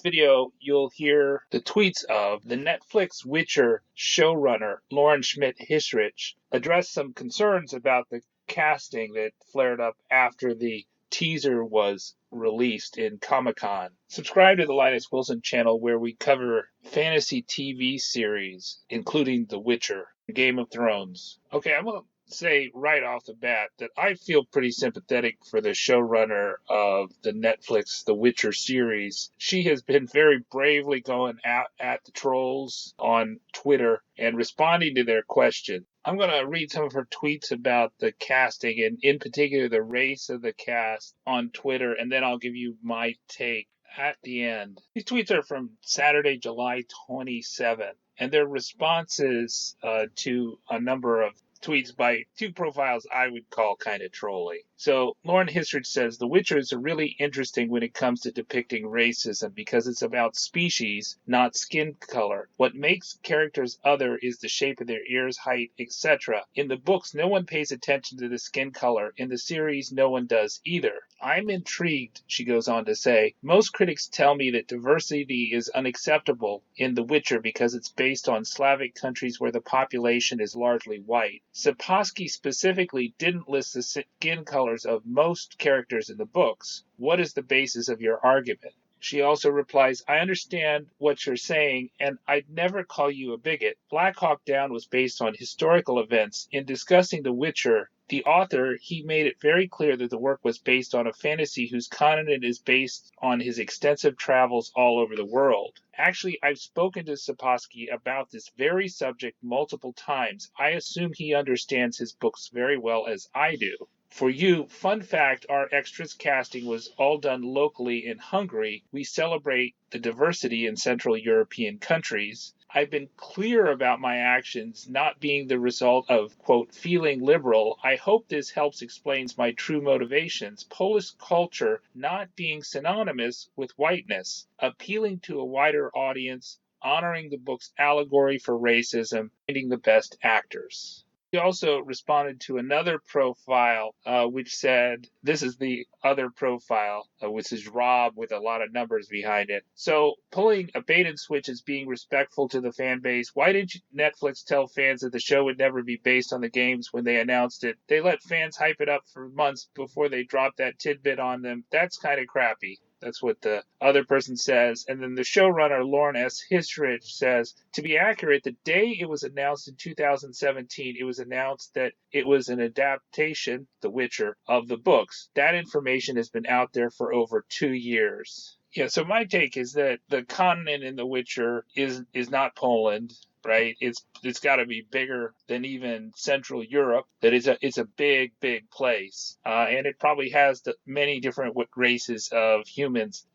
video, you'll hear the tweets of the Netflix Witcher showrunner, Lauren Schmidt-Hissrich, address some concerns about the casting that flared up after the teaser was released in Comic-Con. Subscribe to the Linus Wilson channel where we cover fantasy TV series, including The Witcher, Game of Thrones. Okay, I'm going to say right off the bat that I feel pretty sympathetic for the showrunner of the Netflix The Witcher series. She has been very bravely going at the trolls on Twitter and responding to their questions. I'm going to read some of her tweets about the casting and in particular the race of the cast on Twitter, and then I'll give you my take at the end. These tweets are from Saturday, July 27th, and they're responses to a number of tweets by two profiles I would call kind of trolly. So Lauren Hissrich says, The Witchers are really interesting when it comes to depicting racism because it's about species, not skin color. What makes characters other is the shape of their ears, height, etc. In the books, no one pays attention to the skin color. In the series, no one does either. I'm intrigued, she goes on to say. Most critics tell me that diversity is unacceptable in The Witcher because it's based on Slavic countries where the population is largely white. Sapkowski specifically didn't list the skin colors of most characters in the books. What is the basis of your argument? She also replies, I understand what you're saying, and I'd never call you a bigot. Black Hawk Down was based on historical events. In discussing The Witcher, the author, he made it very clear that the work was based on a fantasy whose content is based on his extensive travels all over the world. Actually, I've spoken to Sapkowski about this very subject multiple times. I assume he understands his books very well as I do. For you, fun fact, our extras casting was all done locally in Hungary. We celebrate the diversity in Central European countries. I've been clear about my actions not being the result of, quote, feeling liberal. I hope this helps explains my true motivations. Polish culture not being synonymous with whiteness, appealing to a wider audience, honoring the book's allegory for racism, finding the best actors. He also responded to another profile, which said, this is the other profile, which is Rob with a lot of numbers behind it. So pulling a bait and switch is being respectful to the fan base. Why did Netflix tell fans that the show would never be based on the games when they announced it? They let fans hype it up for months before they dropped that tidbit on them. That's kind of crappy. That's what the other person says. And then the showrunner, Lauren S. Hissrich, says, to be accurate, the day it was announced in 2017, it was announced that it was an adaptation, The Witcher, of the books. That information has been out there for over 2 years. Yeah, so my take is that the continent in The Witcher is not Poland. Right, it's got to be bigger than even Central Europe. That it's a big place, and it probably has many different races of humans.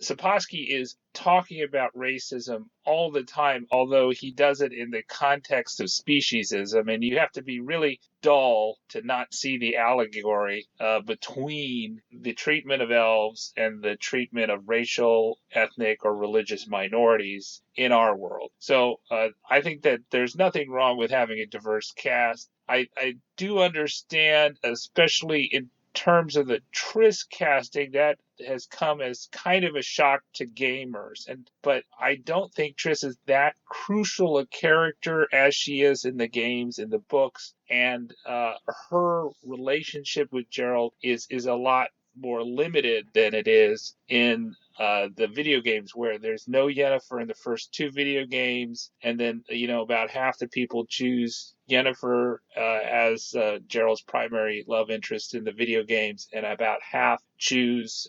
Sapkowski is talking about racism all the time, although he does it in the context of speciesism, and you have to be really dull to not see the allegory between the treatment of elves and the treatment of racial, ethnic, or religious minorities in our world. So I think that there's nothing wrong with having a diverse cast. I do understand, especially in terms of the Triss casting, that has come as kind of a shock to gamers. But I don't think Triss is that crucial a character as she is in the games, in the books, and her relationship with Geralt is a lot more limited than it is in the video games, where there's no Yennefer in the first 2 video games, and then about half the people choose Yennefer as Geralt's primary love interest in the video games, and about half choose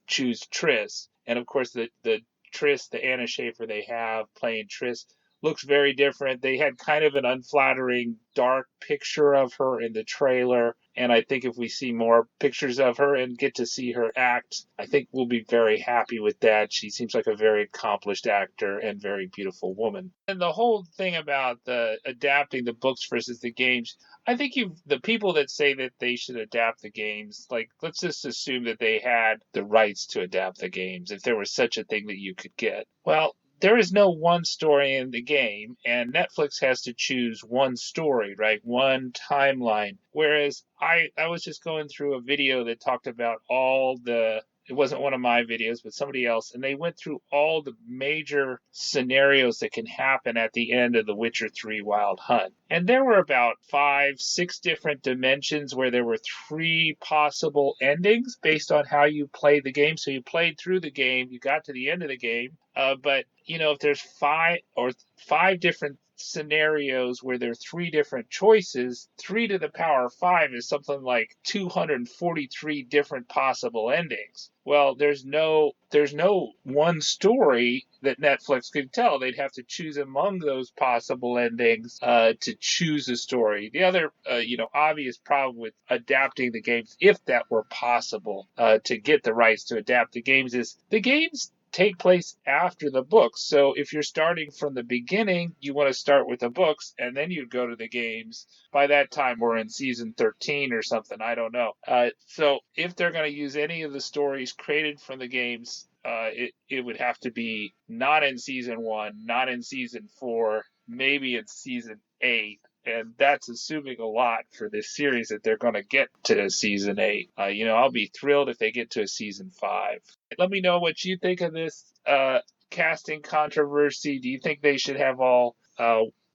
Triss. And of course, the Triss, the Anna Schaffer they have playing Triss, looks very different. They had kind of an unflattering, dark picture of her in the trailer. And I think if we see more pictures of her and get to see her act, I think we'll be very happy with that. She seems like a very accomplished actor and very beautiful woman. And the whole thing about the adapting the books versus the games, I think the people that say that they should adapt the games, like, let's just assume that they had the rights to adapt the games, if there was such a thing that you could get. Well, there is no one story in the game, and Netflix has to choose one story, right? One timeline. Whereas I was just going through a video that talked about all the it wasn't one of my videos, but somebody else, and they went through all the major scenarios that can happen at the end of The Witcher 3 Wild Hunt. And there were about 5, 6 different dimensions where there were 3 possible endings based on how you played the game. So you played through the game, you got to the end of the game, but if there's 5 different scenarios where there are 3 different choices, 3 to the power of 5 is something like 243 different possible endings. Well, there's no one story that Netflix could tell. They'd have to choose among those possible endings to choose a story. The other, obvious problem with adapting the games, if that were possible, to get the rights to adapt the games, is the games take place after the books. So if you're starting from the beginning, you want to start with the books, and then you go to the games. By that time, we're in season 13 or something. I don't know. So if they're going to use any of the stories created from the games, it would have to be not in season 1, not in season 4, maybe in season 8. And that's assuming a lot for this series that they're going to get to season 8. I'll be thrilled if they get to a season 5. Let me know what you think of this casting controversy. Do you think they should have all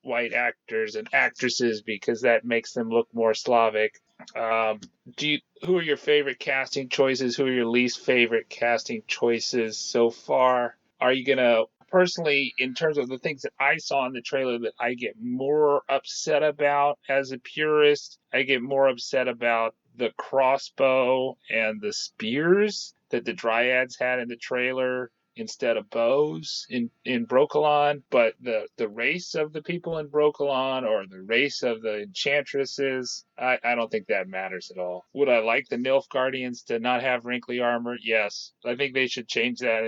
white actors and actresses because that makes them look more Slavic? Who are your favorite casting choices? Who are your least favorite casting choices so far? Are you going to, personally, in terms of the things that I saw in the trailer that I get more upset about as a purist, I get more upset about the crossbow and the spears that the dryads had in the trailer instead of bows in Brokilon. But the race of the people in Brokilon or the race of the enchantresses, I don't think that matters at all. Would I like the Nilfgaardians to not have wrinkly armor? Yes. I think they should change that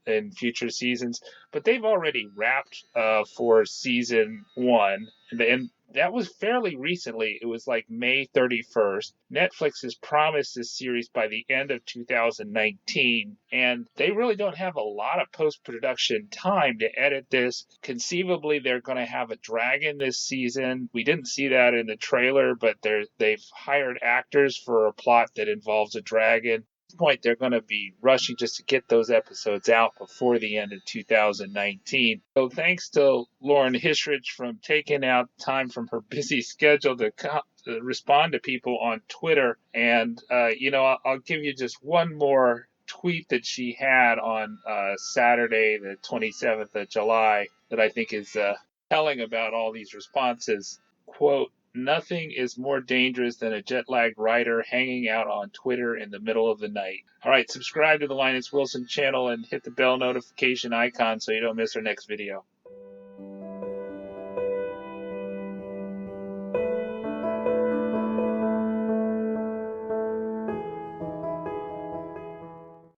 in future seasons. But they've already wrapped for season 1. And that was fairly recently. It was like May 31st. Netflix has promised this series by the end of 2019, and they really don't have a lot of post-production time to edit this. Conceivably, they're going to have a dragon this season. We didn't see that in the trailer, but they've hired actors for a plot that involves a dragon. Point they're going to be rushing just to get those episodes out before the end of 2019. So thanks to Lauren Hissrich from taking out time from her busy schedule to respond to people on Twitter. And I'll give you just one more tweet that she had on Saturday the 27th of July that I think is telling about all these responses. Quote, "Nothing is more dangerous than a jet-lagged writer hanging out on Twitter in the middle of the night." All right, subscribe to the Linus Wilson channel and hit the bell notification icon so you don't miss our next video.